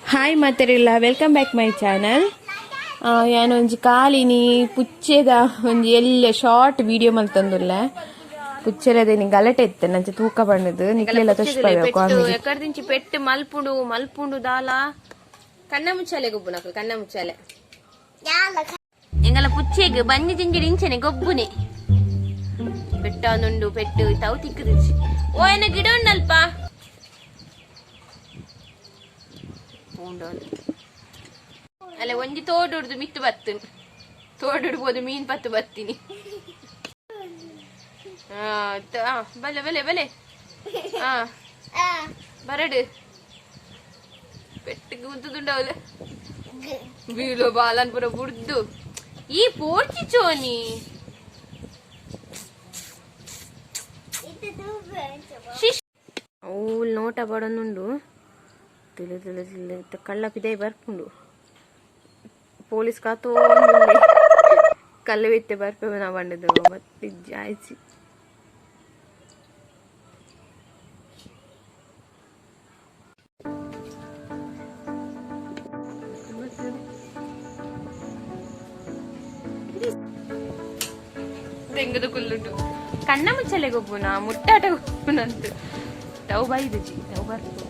Hi ಮಾತೆರೆಲ್ಲ welcome back my channel. ಯಾನೊಂಜಿ ಕಾಲಿನಿ ಪುಚ್ಚೆದ ಒಂಜಿ ಎಲ್ಲ ಶಾರ್ಟ್ ವಿಡಿಯೋ ಮಲ್ತಂದುಲ್ಲ. ಪುಚ್ಚೆರದೇನಿ ಗಲಟೆ ಇತ್ತೆ ನಂಚೆ ತೂಕ ಬಣ್ಣದು ನಿಕ್ಲೆಲ್ಲ ಎಕರ್ದಿಂಚಿ ಪೆಟ್ಟು ಮಲ್ಪುಂಡು ಮಲ್ಪುಂಡು ದಾಲ ಕಣ್ಣ ಮುಚ್ಚಾಲೆ ಗೊಬ್ಬು ನಕ್ಲು ಕಣ್ಣ ಮುಚ್ಚಾಲೆ ಎಂಗಲ ಪುಚ್ಚೆಗ್ ಬಂಜಿ ಜಿಂಜಿಡಿ ಇಂಚನೆ ಗೊಬ್ಬುನೆ ಪೆಟ್ಟನುಂಡು ಪೆಟ್ಟು ತಾವು ತಿಕ್ಕದಿಚ್ಚಿ ಓ ಏನ ಗಿಡ ಉಂಡಲ್ಪ ಅಲ್ಲ ಒಂಜಿ ತೋಡುಡ್ದು ಮಿತ್ತು ಬತ್ತುನ್ ತೋಡುಡ್ಬೋದು ಮೀನ್ ಪತ್ತು ಬತ್ತೀನಿ ಬಲೆ ಬಲೆ ಬಲೆ ಬರಡು ಪೆಟ್ಟಿಗೆ ಉದ್ದುದುಂಡವಲ್ಲ ಬೀಳೋ ಬಾಲನ್ ಪುರ ಬುಡ್ದು ಈ ಪೋರ್ಚಿ ಚೋನಿ ಅವ್ಳು ನೋಟ ಬಡನುಂಡು ತಿಳಿ ತಿಳಿ ತಿಳಿ ಕಳ್ಳ ಪಿದೆ ಬರ್ಪುಂಡು ಪೊಲೀಸ್ ಕಾತೋ ಕಲ್ಲು ಬಿತ್ತೆ ಬರ್ಪೆ ನಾ ಬಂಡದು ಮತ್ತೆ ಜಾಯ್ಸಿ ತೆಂಗದು ಕುಲ್ಲುಂಟು ಕಣ್ಣ ಮುಚ್ಚಲೆ ಗೊಬ್ಬುನ ಮುಟ್ಟಾಟ ಗೊಬ್ಬುನಂತು ಟವ್ ಬೈದುಜಿ ಟವ್ ಬರ್ತು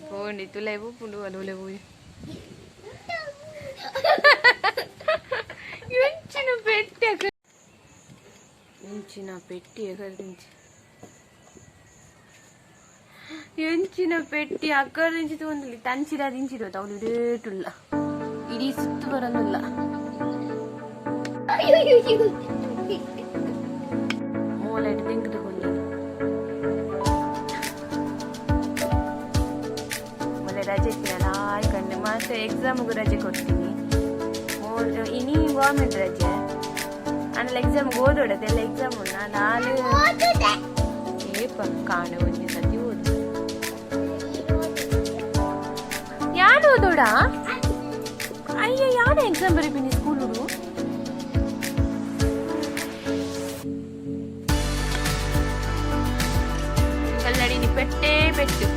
పోండి తులేవు పుండు అలులేవు ఎంచిన పెట్టి అక్కడి నుంచి తోంది తంచిరా దించిరు తవులు రేటుల్ల ఇడీ సుత్తు బరందుల్ల మూలైట్ దింకుతు ರಜೆ ಆಯ್ಕಂಡು ಮತ್ತೆ ಎಕ್ಸಾಮ್ಗೂ ರಜೆ ಕೊಡ್ತೀನಿ ಇನಿ ಗೌರ್ಮೆಂಟ್ ರಜೆ ಆಮೇಲೆ ಎಕ್ಸಾಮ್ಗೆ ಓದೋಡದೆಲ್ಲ ಎಕ್ಸಾಮ್ ಉಂಡ ನಾನು ಕಾಣ ಒಂದೇ ಸತಿ ಓದು ಯಾರು ಓದೋಡ ಅಯ್ಯ ಯಾರು ಎಕ್ಸಾಮ್ ಬರೀತೀನಿ ಸ್ಕೂಲ್ ಹುಡು ಕಲ್ಲಡಿ ನೀ ಪೆಟ್ಟೆ ಪೆಟ್ಟು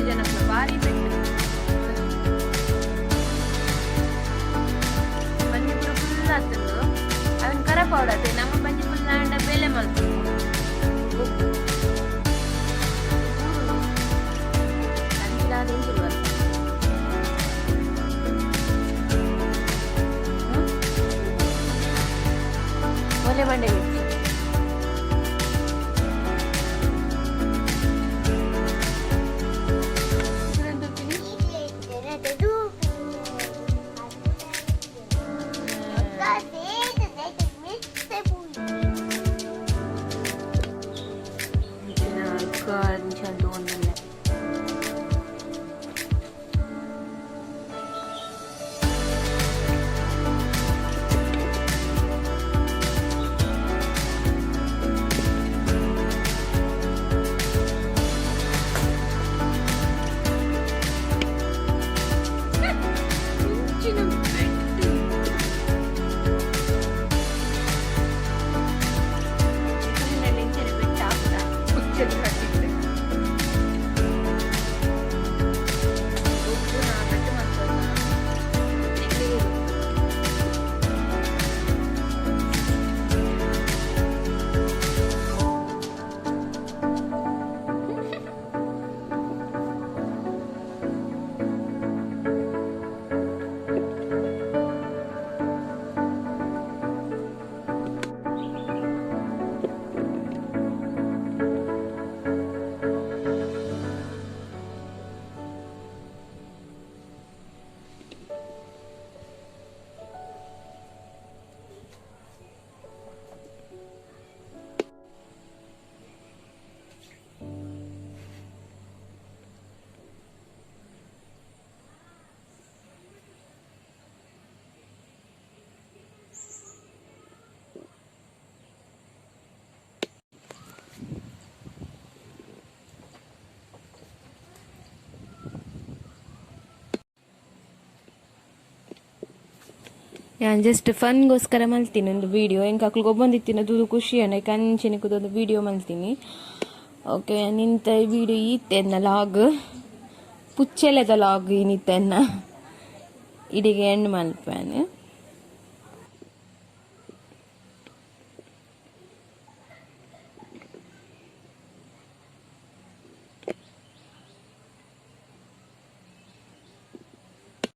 ಜನಕ್ಕೆ ಭಾರಿ ಪೆಟ್ಟು ಬಂಜಿ ಪುರ ಫುಲ್ ಆಗ್ತದೆ ಅವನ್ ಕರ ಪೌಡತೆ ನಮ್ಮ ಬಂಜಿ ಫುಲ್ ನಾಂಡ ಬೇಲೆ ಮಾಡ್ತೀವಿ ಒಲೆ ಬಂಡೆ ನಾನು ಜಸ್ಟ್ ಫನ್ಗೋಸ್ಕರ ಮಲ್ತೀನಿ ಒಂದು ವಿಡಿಯೋ ಹೆಂಗೆ ಅಕ್ಲಿಗೆ ಒಬ್ಬಂದಿತ್ತಿನ ದುದು ಖುಷಿ ಅಣ್ಣ ಕಂಚಿನ ಕೂದೊಂದು ವಿಡಿಯೋ ಮಲ್ತೀನಿ. ಓಕೆ ನಿಂತ ವಿಡಿಯೋ ಈತೆನ್ನ ಲಾಗ್ ಪುಚ್ಚೆಲೆದ ಲಾಗ್ ಈ ನಿತ್ತೆನ್ನ ಇಡಿಗೆ ಹೆಣ್ಣು ಮಲ್ಪೇನೆ.